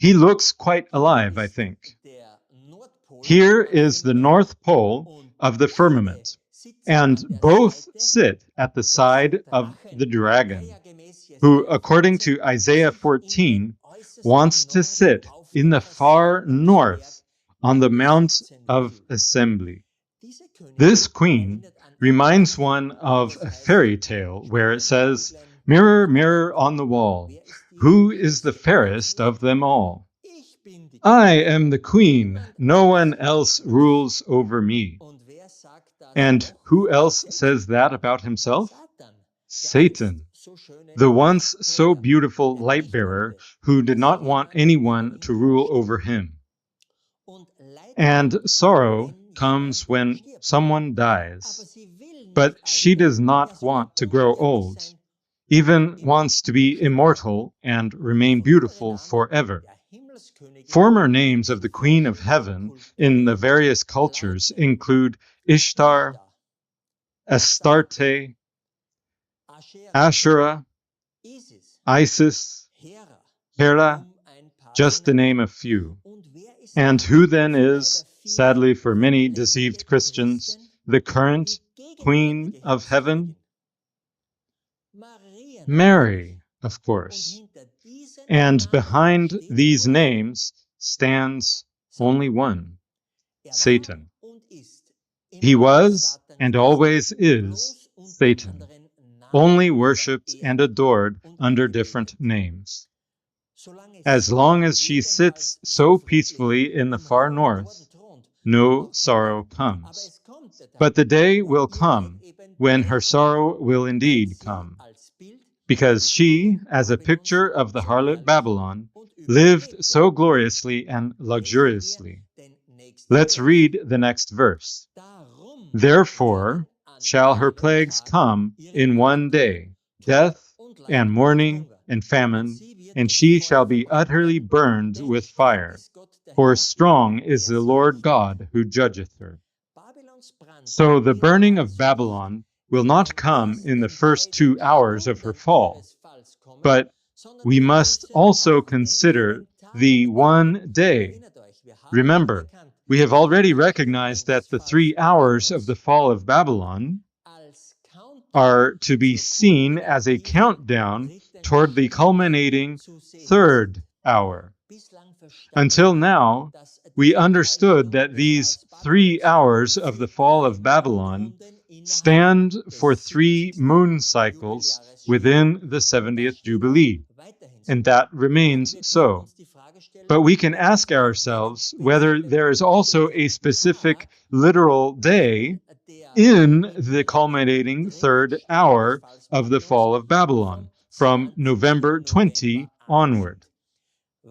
He looks quite alive, I think. Here is the North Pole of the firmament, and both sit at the side of the dragon, who, according to Isaiah 14, wants to sit in the far north on the Mount of Assembly. This queen reminds one of a fairy tale where it says, "Mirror, mirror on the wall, who is the fairest of them all? I am the queen, no one else rules over me." And who else says that about himself? Satan, the once so beautiful light bearer who did not want anyone to rule over him. And sorrow comes when someone dies, but she does not want to grow old, even wants to be immortal and remain beautiful forever. Former names of the Queen of Heaven in the various cultures include Ishtar, Astarte, Asherah, Isis, Hera, just to name a few. And who then is, sadly for many deceived Christians, the current Queen of Heaven? Mary, of course. And behind these names stands only one, Satan. He was and always is Satan, only worshipped and adored under different names. As long as she sits so peacefully in the far north, no sorrow comes. But the day will come when her sorrow will indeed come, because she, as a picture of the harlot Babylon, lived so gloriously and luxuriously. Let's read the next verse. Therefore shall her plagues come in one day, death and mourning and famine, and she shall be utterly burned with fire. For strong is the Lord God who judgeth her. So the burning of Babylon will not come in the first 2 hours of her fall, but we must also consider the one day. Remember, we have already recognized that the 3 hours of the fall of Babylon are to be seen as a countdown toward the culminating 3rd hour. Until now, we understood that these 3 hours of the fall of Babylon stand for 3 moon cycles within the 70th Jubilee, and that remains so. But we can ask ourselves whether there is also a specific literal day in the culminating 3rd hour of the fall of Babylon, from November 20 onward.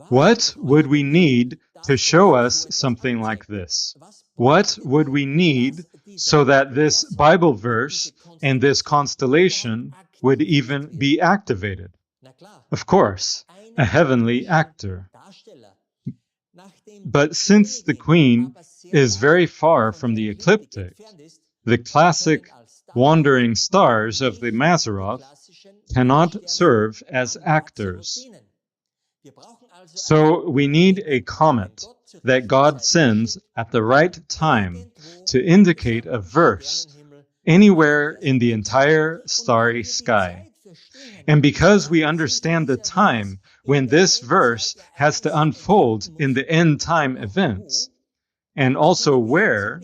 What would we need to show us something like this? What would we need so that this Bible verse and this constellation would even be activated? Of course, a heavenly actor. But since the Queen is very far from the ecliptic, the classic wandering stars of the Mazzaroth cannot serve as actors. So we need a comet that God sends at the right time to indicate a verse anywhere in the entire starry sky. And because we understand the time when this verse has to unfold in the end time events, and also where,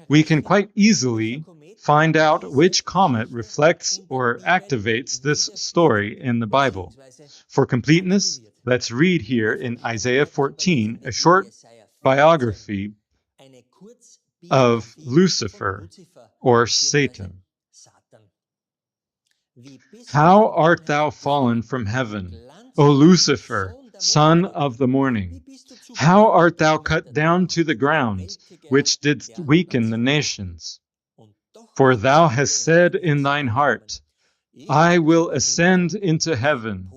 we can quite easily find out which comet reflects or activates this story in the Bible. For completeness, let's read here in Isaiah 14 a short biography of Lucifer, or Satan. How art thou fallen from heaven, O Lucifer, son of the morning? How art thou cut down to the ground, which didst weaken the nations? For thou hast said in thine heart, I will ascend into heaven.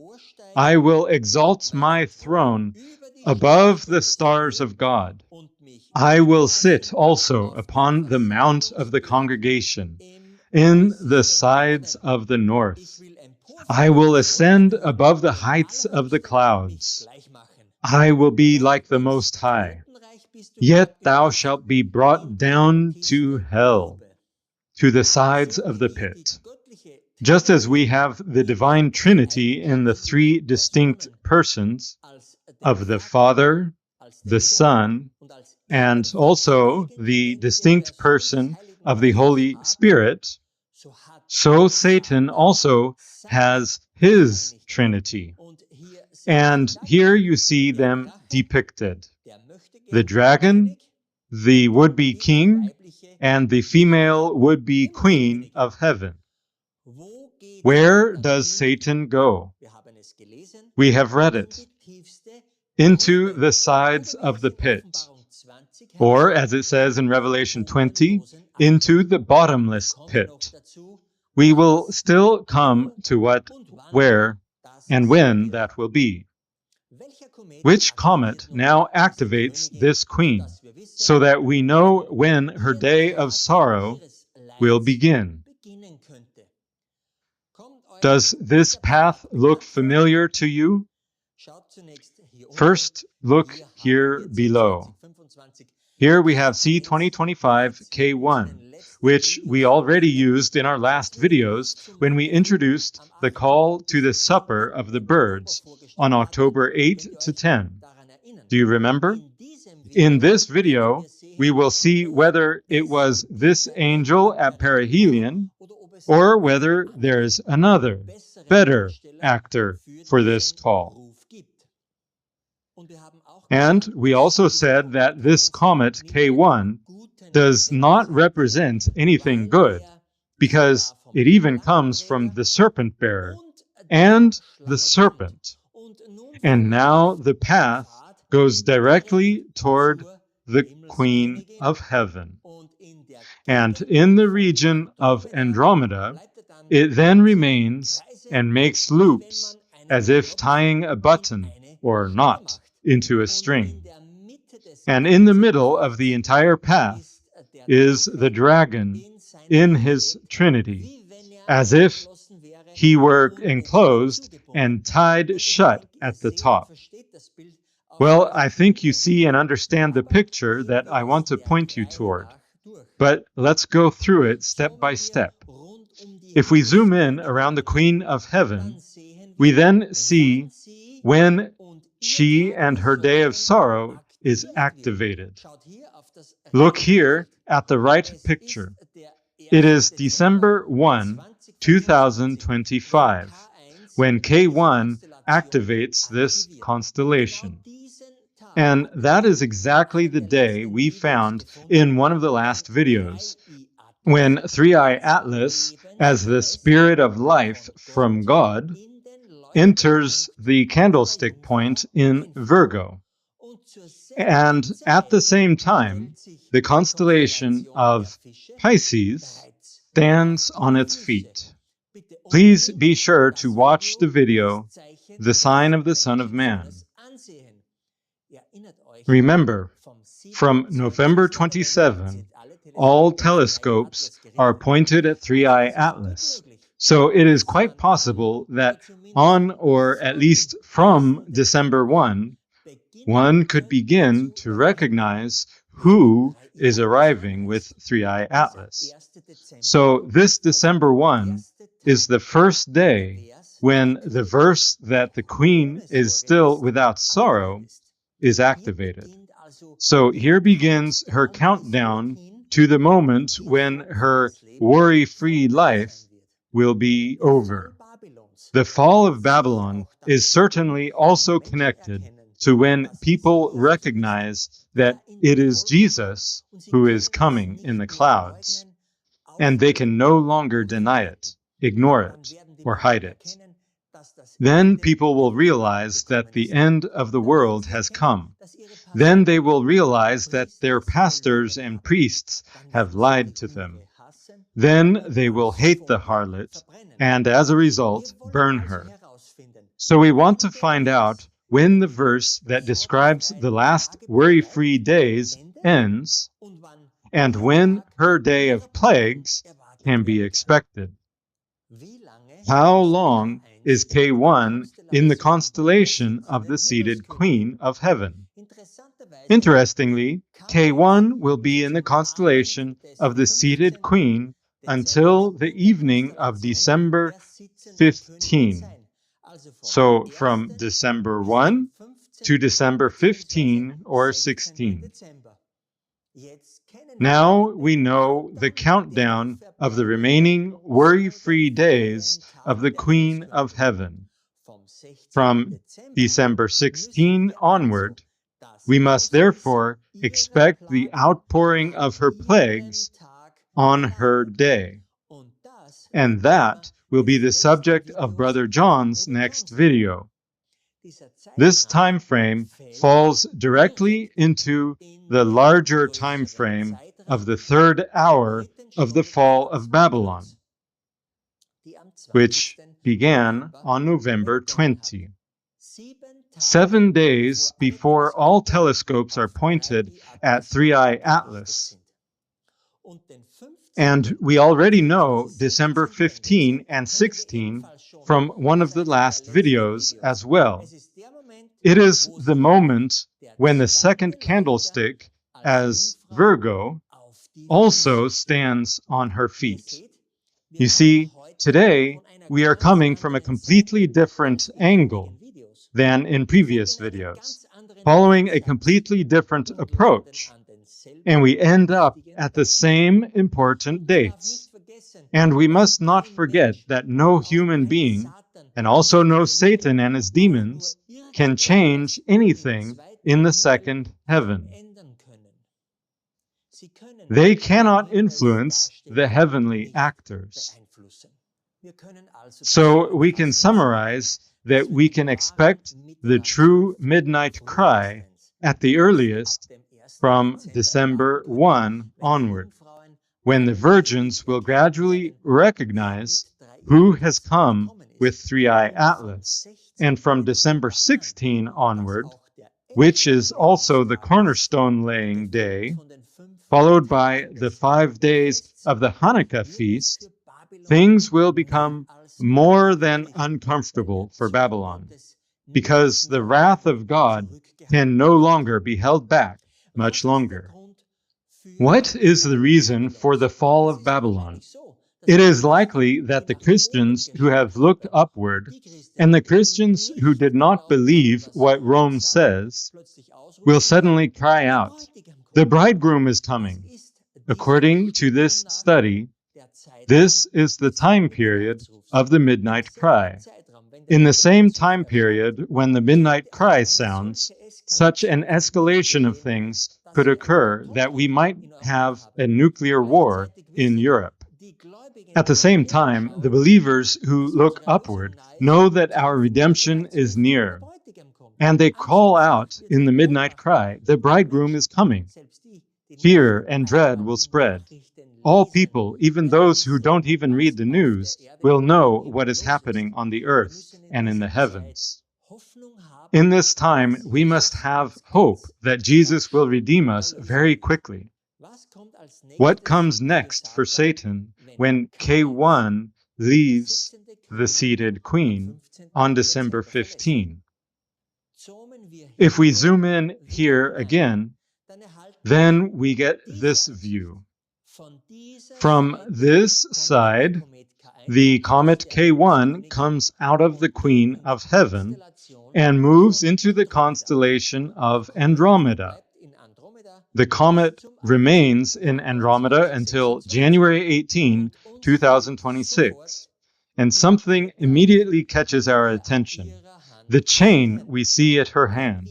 I will exalt my throne above the stars of God. I will sit also upon the mount of the congregation, in the sides of the north. I will ascend above the heights of the clouds. I will be like the Most High. Yet thou shalt be brought down to hell, to the sides of the pit. Just as we have the divine Trinity in the three distinct persons of the Father, the Son, and also the distinct person of the Holy Spirit, so Satan also has his Trinity. And here you see them depicted. The dragon, the would-be king, and the female would-be queen of heaven. Where does Satan go? We have read it. Into the sides of the pit. Or, as it says in Revelation 20, into the bottomless pit. We will still come to what, where, and when that will be. Which comet now activates this queen, so that we know when her day of sorrow will begin? Does this path look familiar to you? First, look here below. Here we have C2025K1, which we already used in our last videos when we introduced the call to the supper of the birds on October 8 to 10. Do you remember? In this video, we will see whether it was this angel at perihelion or whether there is another, better actor for this call. And we also said that this comet K1 does not represent anything good, because it even comes from the serpent bearer and the serpent. And now the path goes directly toward the Queen of Heaven. And in the region of Andromeda, it then remains and makes loops as if tying a button or knot into a string. And in the middle of the entire path is the dragon in his Trinity, as if he were enclosed and tied shut at the top. Well, I think you see and understand the picture that I want to point you toward. But let's go through it step by step. If we zoom in around the Queen of Heaven, we then see when she and her day of sorrow is activated. Look here at the right picture. It is December 1, 2025, when K1 activates this constellation. And that is exactly the day we found in one of the last videos, when Three-Eye Atlas, as the spirit of life from God, enters the candlestick point in Virgo. And at the same time, the constellation of Pisces stands on its feet. Please be sure to watch the video, The Sign of the Son of Man. Remember, from November 27, all telescopes are pointed at Three-Eye Atlas. So it is quite possible that on or at least from December 1, one could begin to recognize who is arriving with Three-Eye Atlas. So this December 1 is the first day when the verse that the Queen is still without sorrow is activated. So here begins her countdown to the moment when her worry-free life will be over. The fall of Babylon is certainly also connected to when people recognize that it is Jesus who is coming in the clouds, and they can no longer deny it, ignore it, or hide it. Then people will realize that the end of the world has come. Then they will realize that their pastors and priests have lied to them. Then they will hate the harlot, and as a result, burn her. So we want to find out when the verse that describes the last worry-free days ends, and when her day of plagues can be expected. How long is K1 in the constellation of the seated Queen of Heaven. Interestingly, K1 will be in the constellation of the seated Queen until the evening of December 15. So from December 1 to December 15 or 16. Now we know the countdown of the remaining worry-free days of the Queen of Heaven. From December 16 onward, we must therefore expect the outpouring of her plagues on her day. And that will be the subject of Brother John's next video. This time frame falls directly into the larger time frame of the third hour of the fall of Babylon, which began on November 20. 7 days before all telescopes are pointed at Three-Eye Atlas. And we already know December 15 and 16 from one of the last videos as well. It is the moment when the second candlestick, as Virgo, also stands on her feet. You see, today we are coming from a completely different angle than in previous videos, following a completely different approach. And we end up at the same important dates. And we must not forget that no human being, and also no Satan and his demons, can change anything in the second heaven. They cannot influence the heavenly actors. So we can summarize that we can expect the true midnight cry at the earliest from December 1 onward, when the virgins will gradually recognize who has come with Three-Eye Atlas, and from December 16 onward, which is also the cornerstone laying day, followed by the 5 days of the Hanukkah feast, things will become more than uncomfortable for Babylon, because the wrath of God can no longer be held back much longer. What is the reason for the fall of Babylon? It is likely that the Christians who have looked upward and the Christians who did not believe what Rome says will suddenly cry out, "The bridegroom is coming." According to this study, this is the time period of the midnight cry. In the same time period when the midnight cry sounds, such an escalation of things could occur that we might have a nuclear war in Europe. At the same time, the believers who look upward know that our redemption is near, and they call out in the midnight cry, "The bridegroom is coming." Fear and dread will spread. All people, even those who don't even read the news, will know what is happening on the earth and in the heavens. In this time, we must have hope that Jesus will redeem us very quickly. What comes next for Satan when K1 leaves the seated queen on December 15? If we zoom in here again, then we get this view. From this side, the comet K1 comes out of the Queen of Heaven and moves into the constellation of Andromeda. The comet remains in Andromeda until January 18, 2026, and something immediately catches our attention: the chain we see at her hand.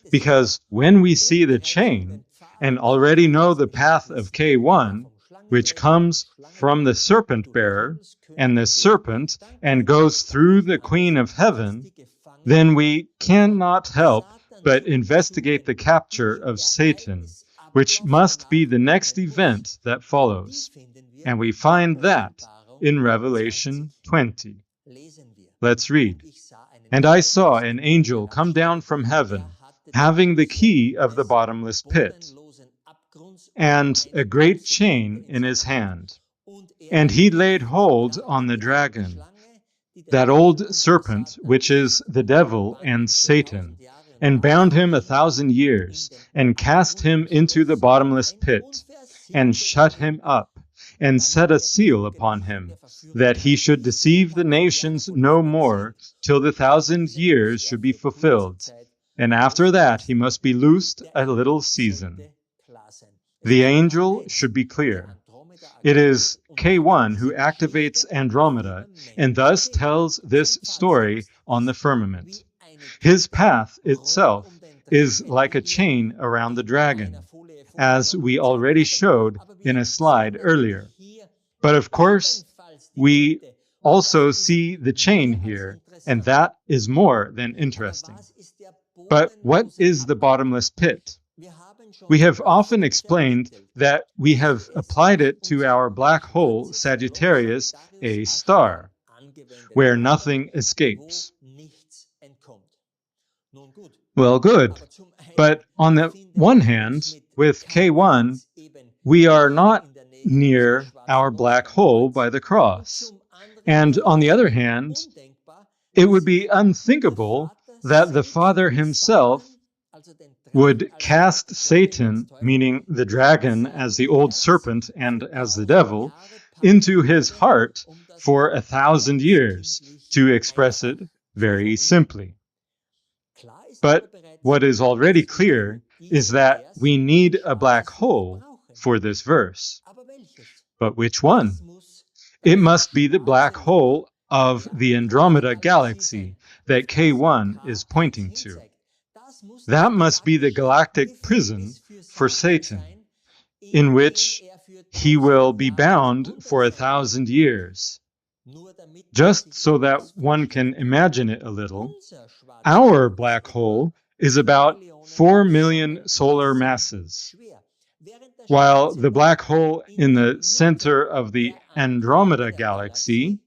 Because when we see the chain, and already know the path of K1, which comes from the serpent bearer and the serpent and goes through the Queen of Heaven, then we cannot help but investigate the capture of Satan, which must be the next event that follows. And we find that in Revelation 20. Let's read. "And I saw an angel come down from heaven, having the key of the bottomless pit, and a great chain in his hand. And he laid hold on the dragon, that old serpent, which is the devil and Satan, and bound him 1,000 years, and cast him into the bottomless pit, and shut him up, and set a seal upon him, that he should deceive the nations no more, till the 1,000 years should be fulfilled. And after that he must be loosed a little season. The angel should be clear. It is K1 who activates Andromeda, and thus tells this story on the firmament. His path itself is like a chain around the dragon, as we already showed in a slide earlier. But of course, we also see the chain here, and that is more than interesting. But what is the bottomless pit? We have often explained that we have applied it to our black hole Sagittarius, a star, where nothing escapes. Well, good. But on the one hand, with K1, we are not near our black hole by the cross. And on the other hand, it would be unthinkable that the Father himself would cast Satan, meaning the dragon as the old serpent and as the devil, into his heart for 1,000 years, to express it very simply. But what is already clear is that we need a black hole for this verse. But which one? It must be the black hole of the Andromeda galaxy that K1 is pointing to. That must be the galactic prison for Satan, in which he will be bound for 1,000 years. Just so that one can imagine it a little, our black hole is about 4 million solar masses, while the black hole in the center of the Andromeda galaxy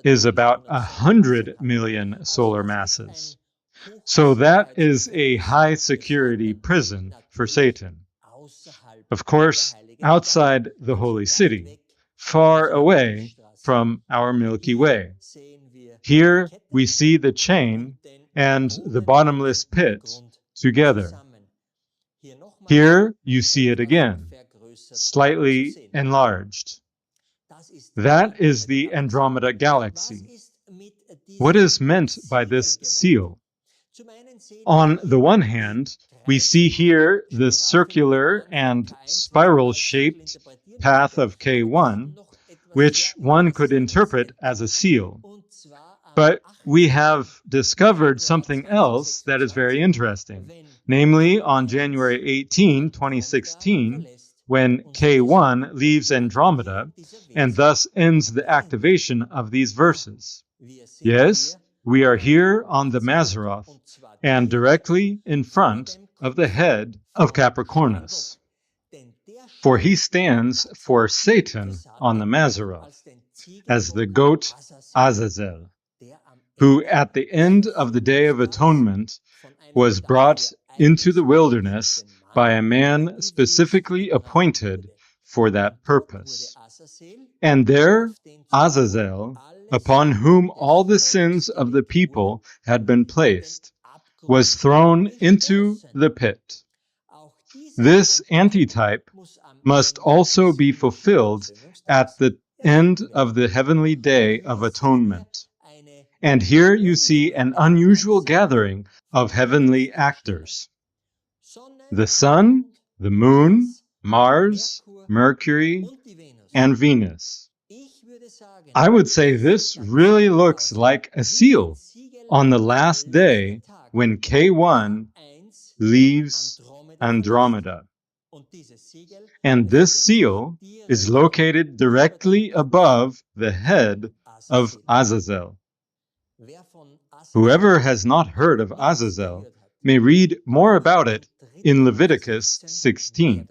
is about 100 million solar masses. So that is a high security prison for Satan. Of course, outside the holy city, far away from our Milky Way. Here we see the chain and the bottomless pit together. Here you see it again, slightly enlarged. That is the Andromeda galaxy. What is meant by this seal? On the one hand, we see here the circular and spiral-shaped path of K1, which one could interpret as a seal. But we have discovered something else that is very interesting. Namely, on January 18, 2016, when K1 leaves Andromeda and thus ends the activation of these verses. Yes, we are here on the Mazzaroth and directly in front of the head of Capricornus. For he stands for Satan on the Mazzaroth as the goat Azazel, who at the end of the Day of Atonement was brought into the wilderness by a man specifically appointed for that purpose. And there Azazel, upon whom all the sins of the people had been placed, was thrown into the pit. This antitype must also be fulfilled at the end of the heavenly Day of Atonement. And here you see an unusual gathering of heavenly actors. The sun, the moon, Mars, Mercury, and Venus. I would say this really looks like a seal on the last day when K1 leaves Andromeda. And this seal is located directly above the head of Azazel. Whoever has not heard of Azazel may read more about it in Leviticus 16.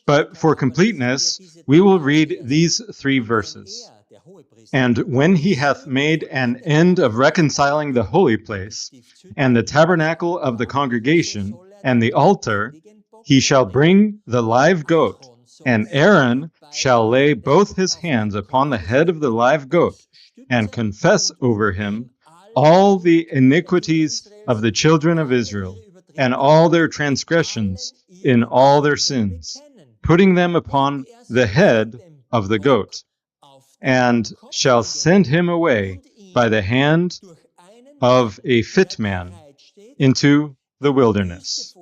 But for completeness, we will read these 3 verses. And when he hath made an end of reconciling the holy place, and the tabernacle of the congregation, and the altar, he shall bring the live goat, And Aaron shall lay both his hands upon the head of the live goat, and confess over him all the iniquities of the children of Israel, and all their transgressions in all their sins, putting them upon the head of the goat, and shall send him away by the hand of a fit man into the wilderness.